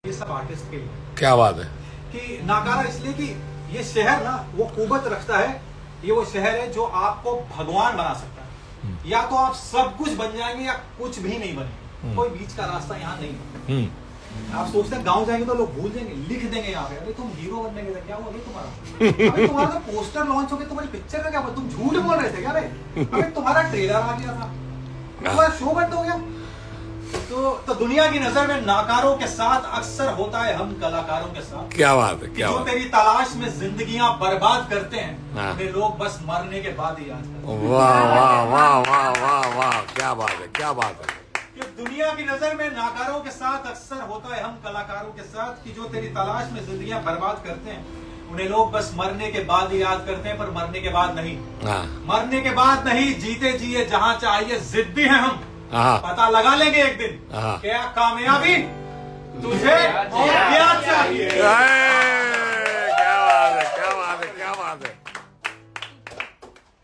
ये सब आर्टिस्ट के लिए क्या बात है। कि नाकारा इसलिए कि ये शहर ना वो कुवत रखता है। ये वो शहर है जो आपको भगवान बना सकता है। या तो आप सब कुछ बन जाएंगे या कुछ भी नहीं बनेंगे। कोई बीच का रास्ता यहाँ नहीं। आप सोचते हैं गांव जाएंगे तो लोग भूल जाएंगे, लिख देंगे यहाँ पे, अरे तुम हीरो बनने के थे, क्या हुआ तुम्हारा? अरे तुम्हारा तो पोस्टर लॉन्च हो गया, तुम्हारी पिक्चर का क्या हुआ? तुम झूठ बोल रहे थे क्या? अरे तुम्हारा ट्रेलर आ गया था, तुम्हारा शो बंद हो गया। तो दुनिया की नजर में नाकारों के साथ अक्सर होता है हम कलाकारों के साथ। क्या बात है, क्या जो बात है। तेरी तलाश में जिंदगियां बर्बाद करते हैं वे लोग बस मरने के बाद ही याद करते हैं। वाह वाह वाह वाह वाह वाह, क्या बात है, क्या बात है। कि दुनिया की नजर में नाकारों के साथ अक्सर होता है हम कलाकारों के साथ कि जो तेरी तलाश में जिंदगियां बर्बाद करते हैं उन्हें लोग बस मरने के बाद ही याद करते हैं, पर मरने के बाद नहीं। मरने के बाद नहीं, जीते जिए जहां चाहिए जिद्दी हैं हम। पता लगा लेंगे एक दिन क्या कामयाबी तुझे और क्या चाहिए। क्या बात है, क्या बात है, क्या बात है।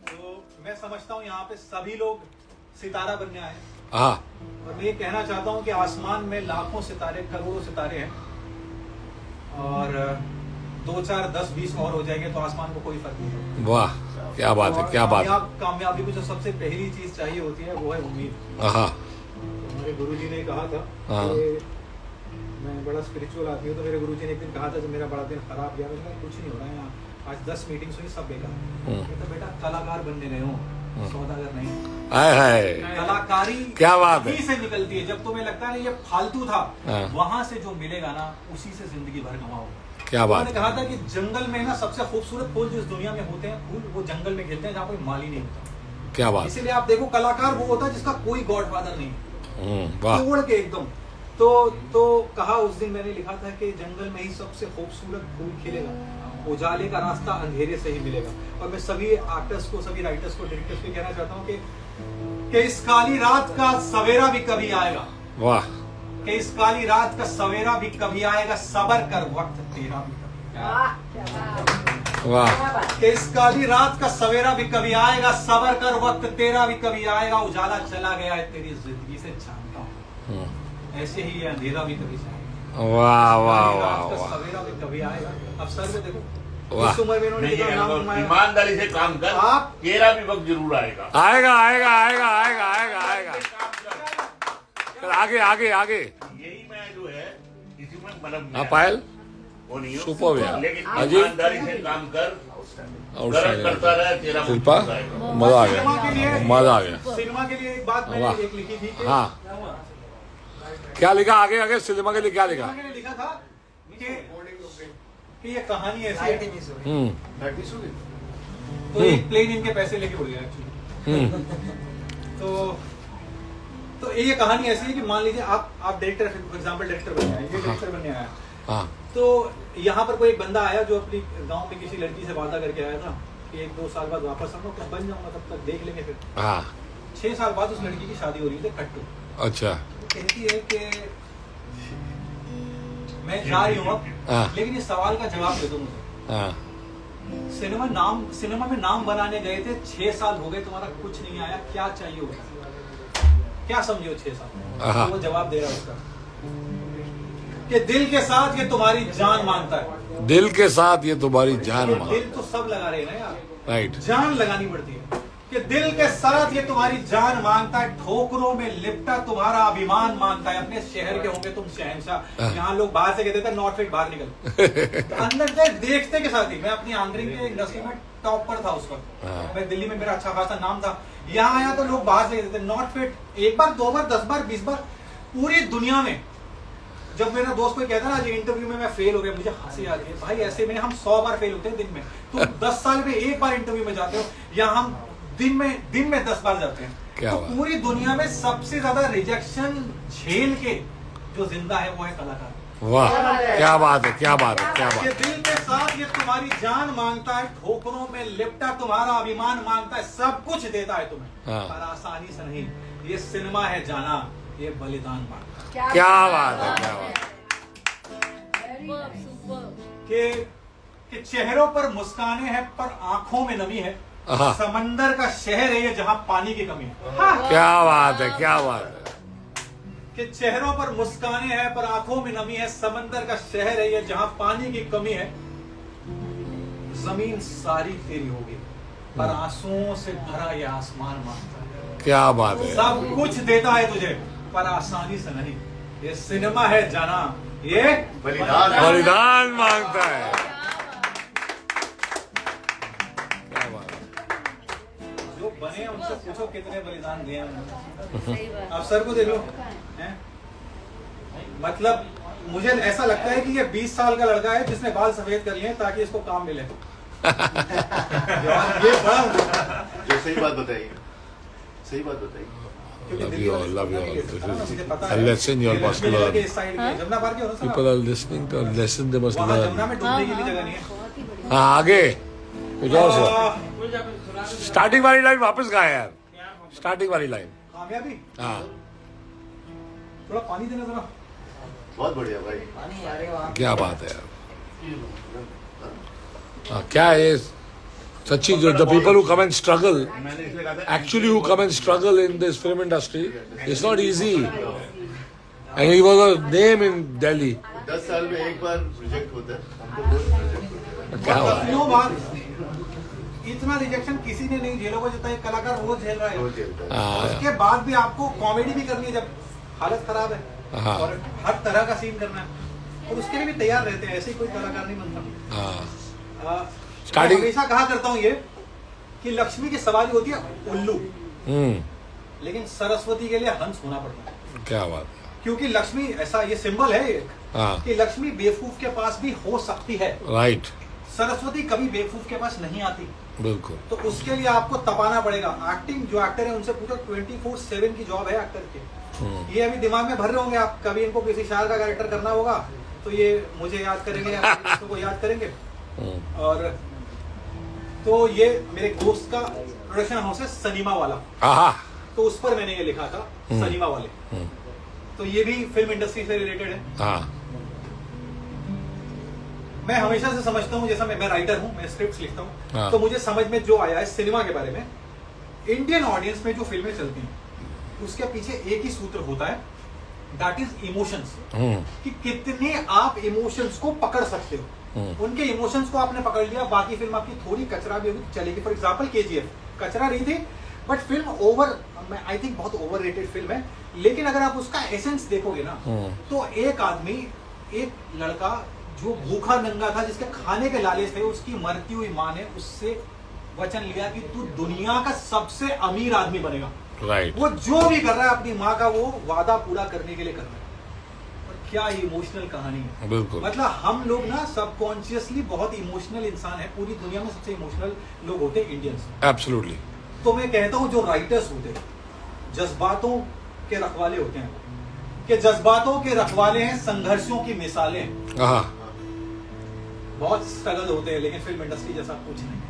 तो मैं समझता हूँ यहाँ पे सभी लोग सितारा बनने आए हाँ, और मैं ये कहना चाहता हूँ कि आसमान में लाखों सितारे, करोड़ों सितारे हैं और 2 4 10 20 और हो जाएंगे तो आसमान को कोई फर्क नहीं पड़ता। वाह, क्या बात है, क्या बात है। कामयाबी को जो सबसे पहली चीज चाहिए होती है वो है उम्मीद। हमारे गुरुजी ने कहा था कि मैं बड़ा स्पिरिचुअल आदमी हूँ, तो मेरे गुरुजी ने एक दिन कहा था जब मेरा बड़ा दिन खराब गया, मैंने कहा कुछ नहीं हो रहा है यहाँ, आज 10 मीटिंग्स हुई सब बेकार। तो बेटा कलाकार बनने गए हो, सौदागर नहीं। कलाकारी क्या बात है से निकलती है। जब तुम्हें लगता है ना ये फालतू था, वहां से जो मिलेगा ना उसी से जिंदगी भर कमाओगे। क्या बात है। कहा था कि जंगल में ना सबसे खूबसूरत फूल जिस दुनिया में होते हैं फूल वो जंगल में खिलते हैं जहाँ कोई माली नहीं होता। क्या बात। इसीलिए आप देखो कलाकार वो होता है जिसका कोई गॉडफादर नहीं, वाह, तोड़ के एकदम। तो कहा उस दिन मैंने लिखा था कि जंगल में ही सबसे खूबसूरत फूल खिलेगा, उजाले का रास्ता अंधेरे से ही मिलेगा। और मैं सभी एक्टर्स को, सभी राइटर्स को, डायरेक्टर्स को कहना चाहता हूँ कि इस काली रात का सवेरा भी कभी आएगा। वाह, कि इस काली रात का सवेरा भी कभी आएगा, सबर कर वक्त तेरा भी वाह। कि इस काली रात का सवेरा भी कभी आएगा, सबर कर वक्त तेरा भी कभी आएगा। उजाला चला गया है तेरी जिंदगी से जानता हूँ, ऐसे ही ये अंधेरा भी कभी जाएगा। वाह वाह वाह वाह। सवेरा भी कभी आएगा। अब सर को देखो, वाह। इस उम्र में इन्होंने कितना नाम कमाया। ईमानदारी से काम कर, आप तेरा भी वक्त जरूर आएगा। आएगा आएगा आएगा आएगा आएगा आएगा। आगे आगे आगे। यही मैं जो है किसी में मतलब हाँ पायल, वो नहीं हो, सुपर यार। लेकिन अजी, ईमानदारी से काम कर, गलत करता रहे, तेरा शिल्पा, वक्त आएगा। मजा आ सिनेमा के गया, लिए, मजा आ गया। सिनेमा के लिए एक बात मैंने वाह। एक लिखी थी कि हाँ, क्या लिखा आगे आगे सिनेमा के लिए क्या लिखा। मैंने लिखा था कि ये कहानी ऐसी है तो एक प्लेन इनके पैसे लेके उड़ गया एक्चुअली। तो ये कहानी ऐसी है कि मान लीजिए आप डायरेक्टर, फॉर एग्जांपल डायरेक्टर बनने आए, ये डायरेक्टर बनने आया। हाँ, तो यहाँ पर कोई एक बंदा आया जो अपनी गांव में किसी लड़की से वादा करके आया था कि 1 2 साल बाद वापस आऊंगा, कुछ बन जाऊंगा, तब तक देख लेंगे। फिर हाँ, 6 साल बाद उस लड़की की शादी हो रही थी कट्टू। अच्छा, कहती है कि मैं जा रही हूँ अब, लेकिन इस सवाल का जवाब दे दो मुझे। हाँ, सिनेमा में नाम बनाने गए थे, 6 साल हो गए, तुम्हारा कुछ नहीं आया, क्या चाहिए होगा? क्या समझे हो 6 साल? तो वो जवाब दे रहा है उसका कि दिल के साथ ये तुम्हारी जान मांगता है। दिल के साथ ये तुम्हारी जान मांग। दिल तो सब लगा रहे हैं ना यार, राइट, जान लगानी पड़ती है। कि दिल के साथ ये तुम्हारी जान मांगता है, ठोकरों में लिपटा तुम्हारा अभिमान मांगता है। अपने शहर के होंगे तुम शहंशाह, यहाँ लोग बाहर से कहते थे नॉट फिट, बाहर निकल। तो अंदर से देखते के साथ ही मैं अपनी एंकरिंग के इंडस्ट्री में टॉप पर था उस वक्त। मैं दिल्ली में, मेरा अच्छा खासा नाम था। यहाँ आया तो लोग बाहर से कहते थे नॉट फिट। 1 बार 2 बार 10 बार 20 बार पूरी दुनिया में। जब मेरा दोस्त कोई कहता ना आज इंटरव्यू में मैं फेल हो गया, मुझे हंसी आ रही है। भाई ऐसे में हम 100 बार फेल होते हैं दिन में, तुम 10 साल में 1 बार इंटरव्यू में जाते हो, या हम दिन में 10 बार जाते हैं। तो पूरी दुनिया में सबसे ज्यादा रिजेक्शन झेल के जो जिंदा है वो है कलाकार। वाह, क्या बात है, क्या बात है, क्या बात है। दिल के साथ ये तुम्हारी जान मांगता है, ठोकरों में लिपटा तुम्हारा अभिमान मांगता है, सब कुछ देता है तुम्हें, पर आसानी से नहीं। ये सिनेमा है जाना, ये बलिदान मांगता है। क्या बात है, क्या बात है। कि चेहरों पर मुस्काने हैं पर आंखों में नमी है। समंदर का शहर है ये जहां पानी की कमी है। क्या बात है, क्या बात है। कि चेहरों पर मुस्काने हैं पर आंखों में नमी है, समंदर का शहर है ये जहां पानी की कमी है, जमीन सारी तेरी होगी पर आंसुओं से भरा ये आसमान मांगता है। क्या बात है, सब कुछ देता है तुझे पर आसानी से नहीं, ये सिनेमा है जाना, ये बलिदान मांगता है। क्या बात है। जो बने उनसे पूछो कितने बलिदान दिए उन्होंने। सही बात। अब सर को दे लो हैं? मतलब मुझे ऐसा लगता है कि ये 20 साल का लड़का है जिसने बाल सफेद कर लिए ताकि इसको काम मिले। ये बड़ा जो सही बात बताइए, सही बात बताइए। Love you all, love you all. This मुझे is पता a है। lesson you all must Lakshmi Nagar learn. के इस साइड में जमुना पार के हो ना sir People are listening to a lesson they must वहाँ जमुना learn. में डूबने की भी जगह नहीं है। बहुत ही बढ़िया। हाँ आगे कुछ और सर। स्टार्टिंग वाली लाइन वापस कहा है यार, स्टार्टिंग वाली लाइन। कामयाबी हाँ थोड़ा पानी देना जरा। बहुत बढ़िया भाई। क्या बात है यार। हाँ, क्या है सच्ची, जो the people who come and struggle, मैंने इसलिए कहा था actually who come and struggle in this film industry, it's not easy. And he was a name in Delhi. 10 साल में एक बार रिजेक्ट होता है, हमको रोज रिजेक्ट होता है। क्या हुआ? क्यों बात, इतना रिजेक्शन किसी ने नहीं झेला होगा जितना एक कलाकार रोज झेल रहा है। रोज झेलता है। हाँ, उसके बाद भी आपको कॉमेडी भी करनी है जब हालत खराब है हाँ। और हर तरह का सीन करना है और उसके लिए भी तैयार रहते हैं, ऐसे ही कोई कलाकार नहीं बनता। हाँ, मैं Starting- हमेशा कहा करता हूँ ये कि लक्ष्मी की सवारी होती है उल्लू, लेकिन सरस्वती के लिए हंस होना पड़ता है। क्या बात है। क्योंकि लक्ष्मी ऐसा ये सिंबल है एक हाँ, कि लक्ष्मी बेवकूफ के पास भी हो सकती है, राइट, सरस्वती कभी बेवकूफ के पास नहीं आती। बिल्कुल। तो उसके लिए आपको तपाना पड़ेगा। एक्टिंग जो एक्टर है उनसे पूछो, 24/7 की जॉब है एक्टर की। ये अभी दिमाग में भर रहे होंगे आप, कभी इनको किसी शायर का कैरेक्टर करना होगा तो ये मुझे याद करेंगे या इसको याद करेंगे। और तो ये मेरे दोस्त का प्रोडक्शन हाउस है सनीमा वाला, हाँ, तो उस पर मैंने ये लिखा था सनीमा वाले। तो ये भी फिल्म इंडस्ट्री से रिलेटेड है। हाँ, मैं हमेशा से समझता हूँ, जैसा मैं राइटर हूँ, मैं स्क्रिप्ट लिखता हूँ, हाँ। तो मुझे समझ में जो आया है सिनेमा के बारे में, इंडियन ऑडियंस में जो फिल्में चलती हैं उसके पीछे एक ही सूत्र होता है, दैट इज इमोशंस। कि कितने आप इमोशंस को पकड़ सकते हो। उनके इमोशंस को आपने पकड़ लिया, बाकी फिल्म आपकी थोड़ी कचरा भी होगी चलेगी। फॉर एग्जांपल KGF कचरा नहीं थी but film over, I think बहुत ओवररेटेड फिल्म है, लेकिन अगर आप उसका एसेंस देखोगे ना तो एक आदमी, एक लड़का जो भूखा नंगा था, जिसके खाने के लालच थे, उसकी मरती हुई माँ ने उससे वचन लिया कि तू दुनिया का सबसे अमीर आदमी बनेगा। राइट, वो जो भी कर रहा है अपनी माँ का वो वादा पूरा करने के लिए कर रहा है। और क्या इमोशनल कहानी है। बिल्कुल। मतलब हम लोग ना सबकॉन्शियसली बहुत इमोशनल इंसान है, पूरी दुनिया में सबसे इमोशनल लोग होते हैं इंडियंस। एब्सोल्युटली। तो मैं कहता हूँ जो राइटर्स होते हैं जज्बातों के रखवाले होते हैं, कि जज्बातों के रखवाले हैं, संघर्षों की मिसालें हैं। हाँ, बहुत स्ट्रगल होते हैं लेकिन फिल्म इंडस्ट्री जैसा कुछ नहीं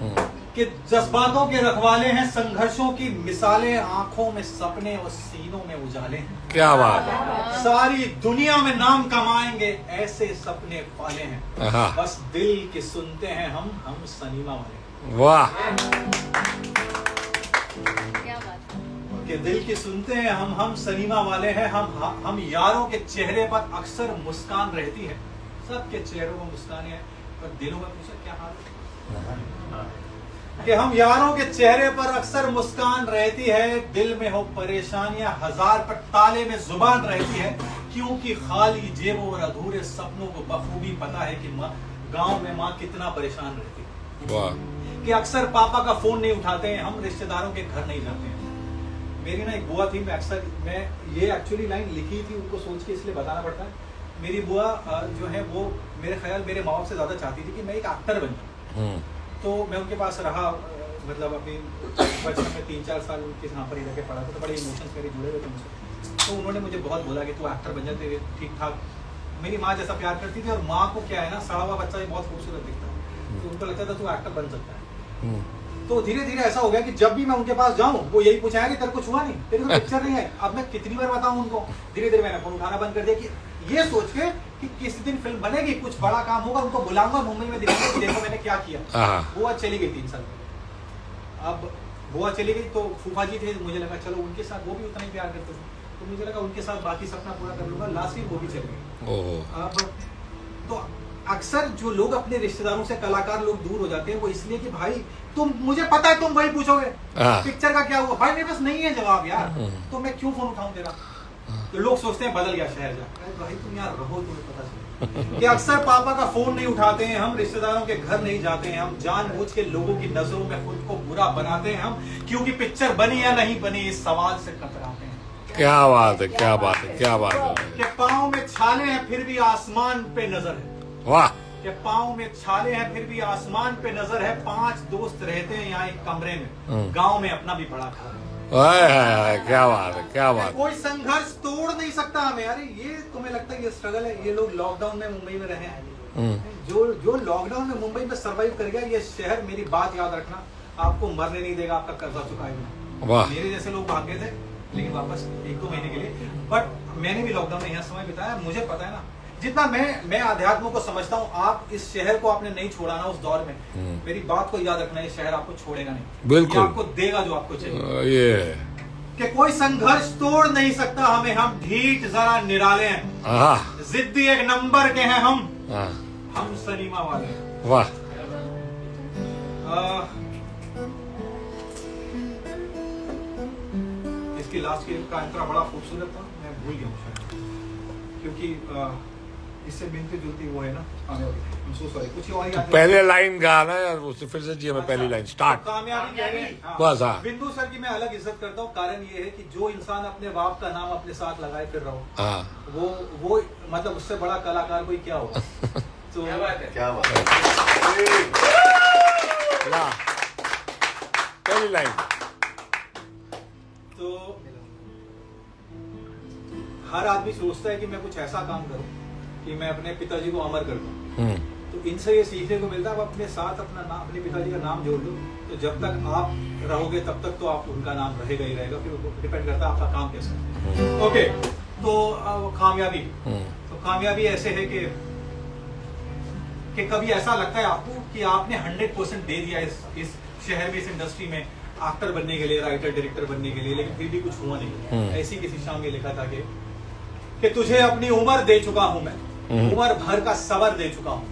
है। कि जज्बातों के रखवाले हैं, संघर्षों की मिसालें, आंखों में सपने और सीनों में उजाले हैं। क्या बात है। सारी दुनिया में नाम कमाएंगे ऐसे सपने पाले हैं, हाँ। बस दिल की सुनते हैं हम सनीमा वाले। वाह, क्या बात है। कि दिल की सुनते हैं हम सनीमा वाले हैं। हम यारों के चेहरे पर अक्सर मुस्कान रहती है, सबके चेहरों में मुस्कान है पर दिलों में पूछा क्या हाल है। कि हम यारों के चेहरे पर अक्सर मुस्कान रहती है, दिल में हो परेशानियां हजार पर ताले में जुबान रहती है, क्योंकि खाली जेबों और अधूरे सपनों को बखूबी पता है कि गांव में माँ कितना परेशान रहती है। वाह, कि अक्सर पापा का फोन नहीं उठाते हैं, हम रिश्तेदारों के घर नहीं जाते हैं। मेरी ना एक बुआ थी, मैं ये एक्चुअली लाइन लिखी थी उनको सोच के इसलिए बताना पड़ता है। मेरी बुआ जो है वो मेरे ख्याल मेरे माँ बाप से ज्यादा चाहती थी कि मैं एक एक्टर बन जाऊं। तो मैं उनके पास रहा, मतलब अपनी बचपन में 3-4 साल उनके यहाँ पर ही रह के पढ़ा था, तो बड़े इमोशंस मेरे जुड़े हुए थे उनसे। तो उन्होंने मुझे बहुत बोला कि तू एक्टर बन जा, तेरे ठीक ठाक। मेरी माँ जैसा प्यार करती थी, और माँ को क्या है ना, सड़ा हुआ बच्चा भी बहुत खूबसूरत दिखता है, तो उनको लगता था तू एक्टर बन सकता है। तो धीरे धीरे ऐसा हो गया कि जब भी मैं उनके पास जाऊं वो यही पूछा कि तेरे कुछ हुआ नहीं, तेरे को पिक्चर नहीं है। अब मैं कितनी बार बताऊं उनको। धीरे धीरे मैंने फोन उठाना बंद कर दिया कि ये सोच के कि किस दिन फिल्म बनेगी, कुछ बड़ा काम होगा, उनको बुलाऊंगा, मुंबई में दिखाऊंगा कि देखो मैंने क्या किया। बुआ चली गई 3 साल। अब बुआ चली गई तो फूफा जी थे, मुझे लगा चलो उनके साथ, वो भी उतना ही प्यार करते थे, तो मुझे लगा उनके साथ बाकी सपना पूरा कर लूंगा, लास्ट ईयर वो भी चले गए। ओह अब तो अक्सर जो लोग अपने रिश्तेदारों से, कलाकार लोग दूर हो जाते हैं वो इसलिए कि भाई तुम, मुझे पता है तुम वही पूछोगे हाँ। पिक्चर का क्या हुआ, भाई मेरे पास नहीं है जवाब यार, तो मैं क्यों फोन उठाऊं तेरा। तो लोग सोचते हैं बदल गया शहर जा, अरे भाई तुम यार रहो, तुम्हें पता चले कि अक्सर पापा का फोन नहीं उठाते हैं हम, रिश्तेदारों के घर नहीं जाते हैं हम, जानबूझ के लोगों की नजरों में खुद को बुरा बनाते हैं हम, क्योंकि पिक्चर बनी या नहीं बनी इस सवाल से कतराते हैं। क्या बात है, क्या बात है, क्या बात है, कि पाँव में छाले हैं फिर भी आसमान पे नजर है, वाह कि पाँव में छाले हैं फिर भी आसमान पे नजर है, 5 दोस्त रहते हैं यहाँ एक कमरे में, गांव में अपना भी बड़ा घर है। हाय हाय हाय, क्या बात है, क्या बात है। कोई संघर्ष तोड़ नहीं सकता हमें। अरे ये तुम्हें लगता है ये स्ट्रगल है, ये लोग लॉकडाउन में मुंबई में रहे हैं, जो लॉकडाउन में मुंबई में सरवाइव कर गया, ये शहर, मेरी बात याद रखना, आपको मरने नहीं देगा, आपका कर्जा चुकाएगा। वाह मेरे जैसे लोग भाग गए थे लेकिन वापस 1-2 महीने के लिए, बट मैंने भी लॉकडाउन में यहाँ समय बिताया, मुझे पता है ना, जितना मैं अध्यात्म को समझता हूँ, आप इस शहर को आपने नहीं छोड़ा ना उस दौर में, मेरी बात को याद रखना, ये शहर आपको छोड़ेगा नहीं, बिल्कुल। ये आपको देगा जो आपको चाहिए। ये कि कोई संघर्ष तोड़ नहीं सकता हमें, हम ढीठ जरा निराले हैं, हाँ जिद्दी एक नंबर के हैं हाँ, हम सलीमा वाले हैं। वाह इसकी लास्ट का अंतरा बड़ा खूबसूरत था, मैं भूल गया हूँ शायद, क्योंकि इससे मिलती जुलती वो है ना, सॉरी कुछ और याद है? पहले लाइन गा ना यार, उससे फिर से चाहिए मैं पहली लाइन स्टार्ट। कामयाबी कह रहे हैं, हाँ। बस, हाँ। बिंदु सर की मैं अलग इज्जत करता हूँ, कारण ये है कि जो इंसान अपने बाप का नाम अपने साथ लगाए फिर रहा हो, हाँ वो मतलब उससे बड़ा कलाकार कोई क्या होगा। तो क्या बात है, क्या बात है। ला पहली लाइन। तो हर आदमी सोचता है कि मैं कुछ ऐसा काम करूं कि मैं अपने पिताजी को अमर कर दूं, तो इनसे ये सीखने को मिलता है, आप अपने साथ अपना नाम, अपने पिताजी का नाम जोड़ दो, तो जब तक आप रहोगे तब तक तो आप उनका नाम रहेगा ही रहेगा, फिर डिपेंड करता है आपका काम कैसा है। ओके, तो कामयाबी, तो कामयाबी ऐसे है कि कभी ऐसा लगता है आपको कि आपने 100% दे दिया इस शहर में, इस इंडस्ट्री में, एक्टर बनने के लिए, राइटर डायरेक्टर बनने के लिए, लेकिन फिर भी कुछ हुआ नहीं। ऐसी किसी शाम में लिखा था कि तुझे अपनी उम्र दे चुका हूं मैं, उम्र भर का सबर दे चुका हूं,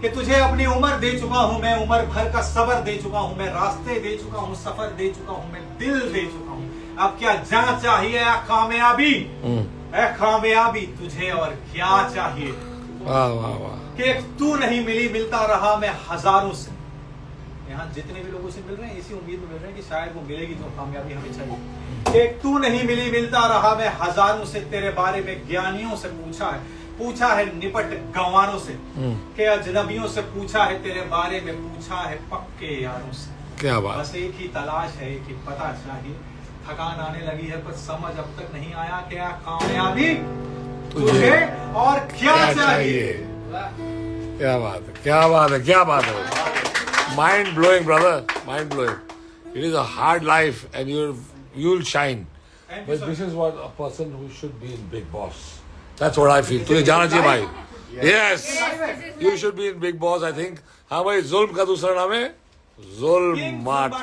कि तुझे अपनी उम्र दे चुका हूं मैं, उम्र भर का सबर दे चुका हूं मैं, रास्ते दे चुका हूं, सफर दे चुका हूं मैं, दिल दे चुका हूं, अब क्या जान चाहिए कामयाबी, कामयाबी तुझे और क्या चाहिए। वाह वाह वाह। कि तू नहीं मिली, मिलता रहा मैं हजारों से, यहाँ जितने भी लोगों से मिल रहे हैं इसी उम्मीद में मिल रहे हैं कि शायद वो मिलेगी जो कामयाबी हमें चाहिए। कि तू नहीं मिली, मिलता रहा मैं हजारों से, तेरे बारे में ज्ञानियों से पूछा है निपट गंवारों से, कि अजनबियों से पूछा है तेरे बारे में, पूछा है पक्के यारों से। क्या बात। बस एक ही तलाश है, एक ही पता चाहिए, थकान आने लगी है पर समझ अब तक नहीं आया, क्या कामयाबी तुझे और क्या चाहिए। क्या बात है, क्या बात है, क्या बात है। Mind blowing, brother. Mind blowing. It is a hard life, and you'll shine. But this is what a person who should be in Big Boss. That's what I feel. तुझे जाना चाहिए भाई. Yes. You should be in Big Boss. I think. हाँ भाई, जुल्म का दूसरा नाम है जुल्म मार्ट.